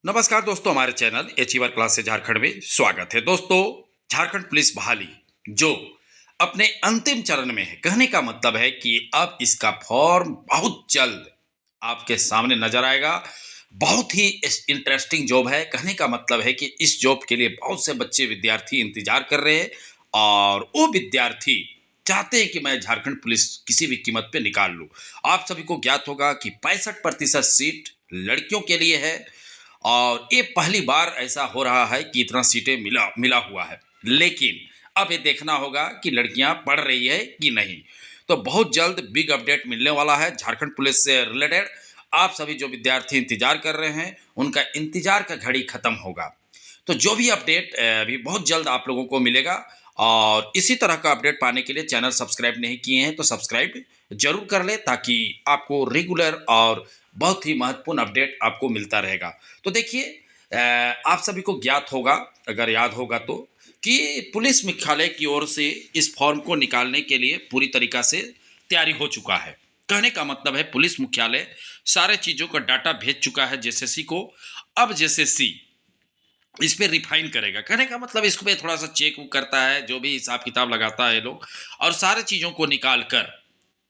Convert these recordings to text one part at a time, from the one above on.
नमस्कार दोस्तों, हमारे चैनल अचीवर क्लास से झारखंड में स्वागत है। दोस्तों, झारखंड पुलिस बहाली जो अपने अंतिम चरण में है, कहने का मतलब है कि अब इसका फॉर्म बहुत जल्द आपके सामने नजर आएगा। बहुत ही इंटरेस्टिंग जॉब है। कहने का मतलब है कि इस जॉब के लिए बहुत से बच्चे विद्यार्थी इंतजार कर रहे हैं और वो विद्यार्थी चाहते हैं कि मैं झारखंड पुलिस किसी भी कीमत पे निकाल लूं। आप सभी को ज्ञात होगा कि 65% सीट लड़कियों के लिए है और ये पहली बार ऐसा हो रहा है कि इतना सीटें मिला मिला हुआ है। लेकिन अब ये देखना होगा कि लड़कियां पढ़ रही है कि नहीं। तो बहुत जल्द बिग अपडेट मिलने वाला है झारखंड पुलिस से रिलेटेड। आप सभी जो विद्यार्थी इंतजार कर रहे हैं, उनका इंतजार का घड़ी खत्म होगा। तो जो भी अपडेट अभी बहुत जल्द आप लोगों को मिलेगा। और इसी तरह का अपडेट पाने के लिए चैनल सब्सक्राइब नहीं किए हैं तो सब्सक्राइब जरूर कर ले, ताकि आपको रेगुलर और बहुत ही महत्वपूर्ण अपडेट आपको मिलता रहेगा। तो देखिए, आप सभी को ज्ञात होगा, अगर याद होगा तो, कि पुलिस मुख्यालय की ओर से इस फॉर्म को निकालने के लिए पूरी तरीका से तैयारी हो चुका है। कहने का मतलब है पुलिस मुख्यालय सारे चीज़ों का डाटा भेज चुका है जेएसएससी को। अब जेएसएससी इस पे रिफाइन करेगा। कहने का मतलब इस पे थोड़ा सा चेक करता है, जो भी हिसाब किताब लगाता है लोग, और सारे चीज़ों को निकाल कर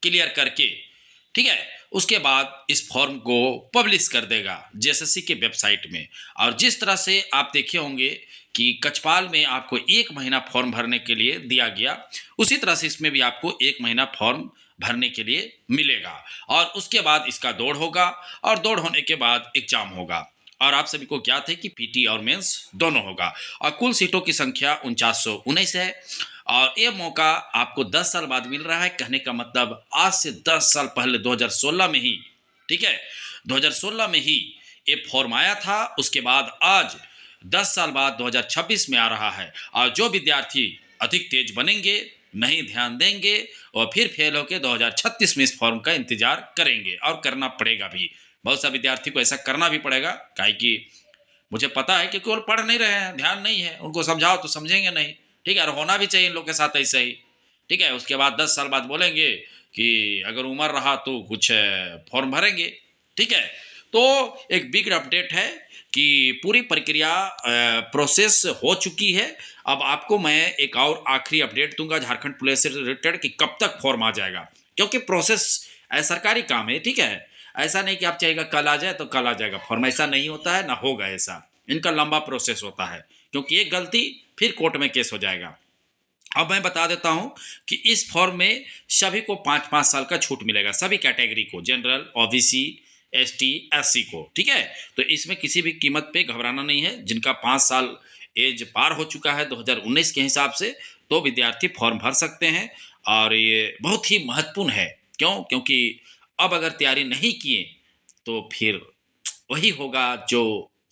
क्लियर करके, ठीक है, उसके बाद इस फॉर्म को पब्लिश कर देगा जेएसएससी के वेबसाइट में। और जिस तरह से आप देखे होंगे कि कचपाल में आपको 1 महीना फॉर्म भरने के लिए दिया गया, उसी तरह से इसमें भी आपको 1 महीना फॉर्म भरने के लिए मिलेगा। और उसके बाद इसका दौड़ होगा और दौड़ होने के बाद एग्जाम होगा। और आप सभी को ज्ञात है कि पीटी और मेंस दोनों होगा। और कुल सीटों की संख्या 4919 है। और ये मौका आपको 10 साल बाद मिल रहा है। कहने का मतलब आज से 10 साल पहले 2016 में ही, ठीक है, 2016 में ही ये फॉर्म आया था। उसके बाद आज 10 साल बाद 2026 में आ रहा है। और जो विद्यार्थी अधिक तेज बनेंगे, नहीं ध्यान देंगे, और फिर फेल होकर 2036 में इस फॉर्म का इंतजार करेंगे, और करना पड़ेगा भी। बहुत सा विद्यार्थी को ऐसा करना भी पड़ेगा, काहे कि मुझे पता है कि केवल पढ़ नहीं रहे हैं, ध्यान नहीं है, उनको समझाओ तो समझेंगे नहीं। ठीक है, और होना भी चाहिए इन लोग के साथ ऐसे ही। ठीक है, उसके बाद 10 साल बाद बोलेंगे कि अगर उम्र रहा तो कुछ फॉर्म भरेंगे। ठीक है, तो एक बिग अपडेट है कि पूरी प्रक्रिया प्रोसेस हो चुकी है। अब आपको मैं एक और आखिरी अपडेट दूंगा झारखंड पुलिस से रिलेटेड कि कब तक फॉर्म आ जाएगा, क्योंकि प्रोसेस सरकारी काम है। ठीक है, ऐसा नहीं कि आप चाहेगा कल आ जाए तो कल आ जाएगा फॉर्म, ऐसा नहीं होता है, ना होगा ऐसा। इनका लंबा प्रोसेस होता है, क्योंकि एक गलती फिर कोर्ट में केस हो जाएगा। अब मैं बता देता हूं कि इस फॉर्म में सभी को 5-5 साल का छूट मिलेगा, सभी कैटेगरी को, जनरल, ओबीसी, एसटी, एससी को। ठीक है, तो इसमें किसी भी कीमत पे घबराना नहीं है। जिनका 5 साल एज पार हो चुका है 2019 के हिसाब से, तो विद्यार्थी फॉर्म भर सकते हैं। और ये बहुत ही महत्वपूर्ण है। क्यों? क्योंकि अब अगर तैयारी नहीं किए तो फिर वही होगा जो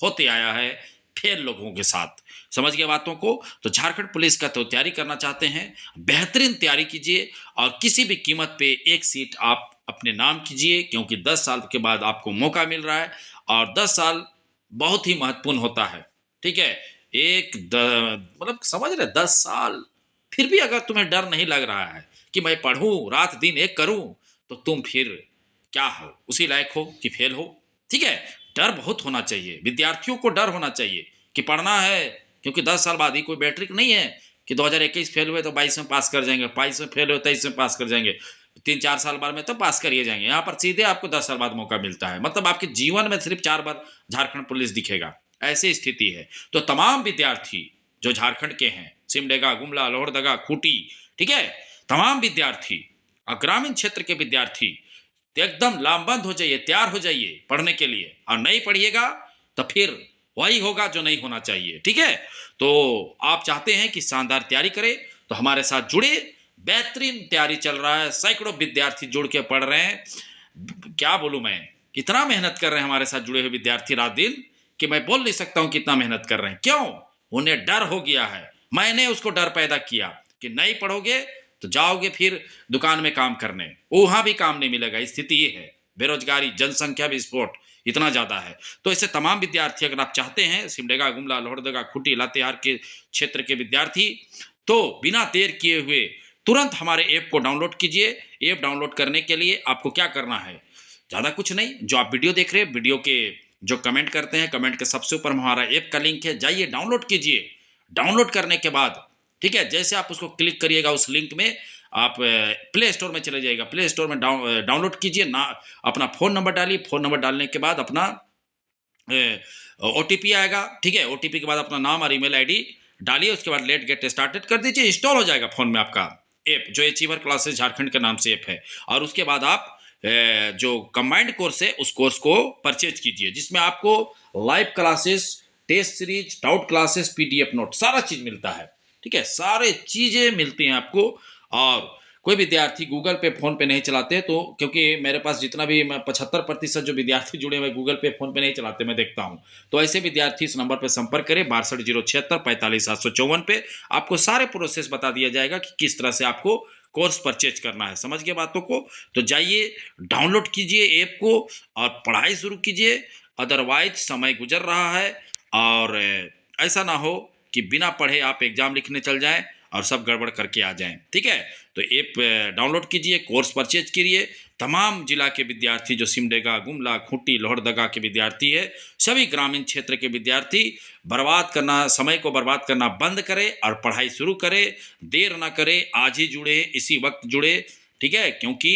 होते आया है फेल लोगों के साथ। समझ गए बातों को? तो झारखंड पुलिस का तो तैयारी करना चाहते हैं, बेहतरीन तैयारी कीजिए और किसी भी कीमत पे एक सीट आप अपने नाम कीजिए, क्योंकि 10 साल के बाद आपको मौका मिल रहा है। और 10 साल बहुत ही महत्वपूर्ण होता है। ठीक है, मतलब समझ रहे, 10 साल। फिर भी अगर तुम्हें डर नहीं लग रहा है कि मैं पढ़ूं, रात दिन एक करूं, तो तुम फिर क्या हो, उसी लायक हो कि फेल हो। ठीक है, डर बहुत होना चाहिए, विद्यार्थियों को डर होना चाहिए कि पढ़ना है, क्योंकि 10 साल बाद ही कोई मैट्रिक नहीं है कि 2021 फेल हुए तो 22 में पास कर जाएंगे, 22 में फेल हुए 23 में पास कर जाएंगे, 3-4 साल बाद में तो पास करिए जाएंगे। यहाँ पर सीधे आपको 10 साल बाद मौका मिलता है, मतलब आपके जीवन में सिर्फ 4 बार झारखंड पुलिस दिखेगा, ऐसी स्थिति है। तो तमाम विद्यार्थी जो झारखंड के हैं, सिमडेगा, गुमला, लोहरदगा, खूंटी, ठीक है, तमाम विद्यार्थी और ग्रामीण क्षेत्र के विद्यार्थी तो एकदम लामबंद हो जाइए, तैयार हो जाइए पढ़ने के लिए। और नहीं पढ़िएगा तो फिर वही होगा जो नहीं होना चाहिए। ठीक है, तो आप चाहते हैं कि शानदार तैयारी करें तो हमारे साथ जुड़े। बेहतरीन तैयारी चल रहा है, सैकड़ों विद्यार्थी जुड़ के पढ़ रहे हैं। क्या बोलूं मैं, कितना मेहनत कर रहे हैं हमारे साथ जुड़े हुए विद्यार्थी रात दिन, कि मैं बोल नहीं सकता हूं कितना मेहनत कर रहे हैं। क्यों? उन्हें डर हो गया है, मैंने उसको डर पैदा किया कि नहीं पढ़ोगे तो जाओगे फिर दुकान में काम करने, वहां भी काम नहीं मिलेगा। स्थिति ये है, बेरोजगारी, जनसंख्या भी स्फोट इतना ज्यादा है। तो ऐसे तमाम विद्यार्थी अगर आप चाहते हैं, सिमडेगा, गुमला, लोहरदगा, खूंटी, लातेहार के क्षेत्र के विद्यार्थी, तो बिना देर किए हुए तुरंत हमारे ऐप को डाउनलोड कीजिए। ऐप डाउनलोड करने के लिए आपको क्या करना है, ज़्यादा कुछ नहीं, जो आप वीडियो देख रहे हैं, वीडियो के जो कमेंट करते हैं, कमेंट के सबसे ऊपर हमारा ऐप का लिंक है, जाइए डाउनलोड कीजिए। डाउनलोड करने के बाद ठीक है, जैसे आप उसको क्लिक करिएगा उस लिंक में, आप प्ले स्टोर में चले जाइएगा, प्ले स्टोर में डाउनलोड कीजिए ना, अपना फ़ोन नंबर डालिए, फ़ोन नंबर डालने के बाद अपना ओटीपी आएगा, ठीक है, ओटीपी के बाद अपना नाम और ईमेल आईडी डालिए, उसके बाद लेट गेट स्टार्टेड कर दीजिए, इंस्टॉल हो जाएगा फ़ोन में आपका ऐप, जो अचीवर क्लासेस झारखंड के नाम से ऐप है। और उसके बाद आप जो कंबाइंड कोर्स है उस कोर्स को परचेज कीजिए, जिसमें आपको live classes, test series, doubt classes, PDF note, सारा चीज़ मिलता है, ठीक है, सारे चीज़ें मिलती हैं आपको। और कोई विद्यार्थी गूगल पे फ़ोन पे नहीं चलाते, तो क्योंकि मेरे पास जितना भी, मैं 75% जो विद्यार्थी जुड़े हुए गूगल पे फ़ोन पे नहीं चलाते, मैं देखता हूँ। तो ऐसे विद्यार्थी इस नंबर पर संपर्क करें 62 076 45 754 पे। आपको सारे प्रोसेस बता दिया जाएगा कि किस तरह से आपको कोर्स परचेज करना है। समझ गए बातों को? तो जाइए डाउनलोड कीजिए ऐप को और पढ़ाई शुरू कीजिए। अदरवाइज समय गुजर रहा है और ऐसा ना हो कि बिना पढ़े आप एग्जाम लिखने चल जाएं और सब गड़बड़ करके आ जाएं, ठीक है। तो ऐप डाउनलोड कीजिए, कोर्स परचेज करिए। तमाम जिला के विद्यार्थी, जो सिमडेगा, गुमला, खूंटी, लोहरदगा के विद्यार्थी है, सभी ग्रामीण क्षेत्र के विद्यार्थी बर्बाद करना, समय को बर्बाद करना बंद करें और पढ़ाई शुरू करें, देर ना करें, आज ही जुड़े, इसी वक्त जुड़े, ठीक है, क्योंकि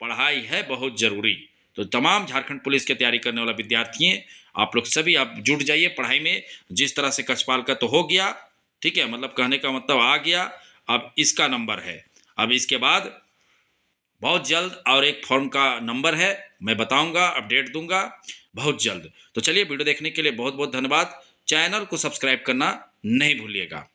पढ़ाई है बहुत ज़रूरी। तो तमाम झारखंड पुलिस की तैयारी करने वाला विद्यार्थी हैं, आप लोग सभी आप जुट जाइए पढ़ाई में। जिस तरह से कक्षपाल का तो हो गया, ठीक है, मतलब कहने का मतलब आ गया, अब इसका नंबर है। अब इसके बाद बहुत जल्द और एक फॉर्म का नंबर है, मैं बताऊंगा, अपडेट दूंगा बहुत जल्द। तो चलिए, वीडियो देखने के लिए बहुत बहुत धन्यवाद। चैनल को सब्सक्राइब करना नहीं भूलिएगा।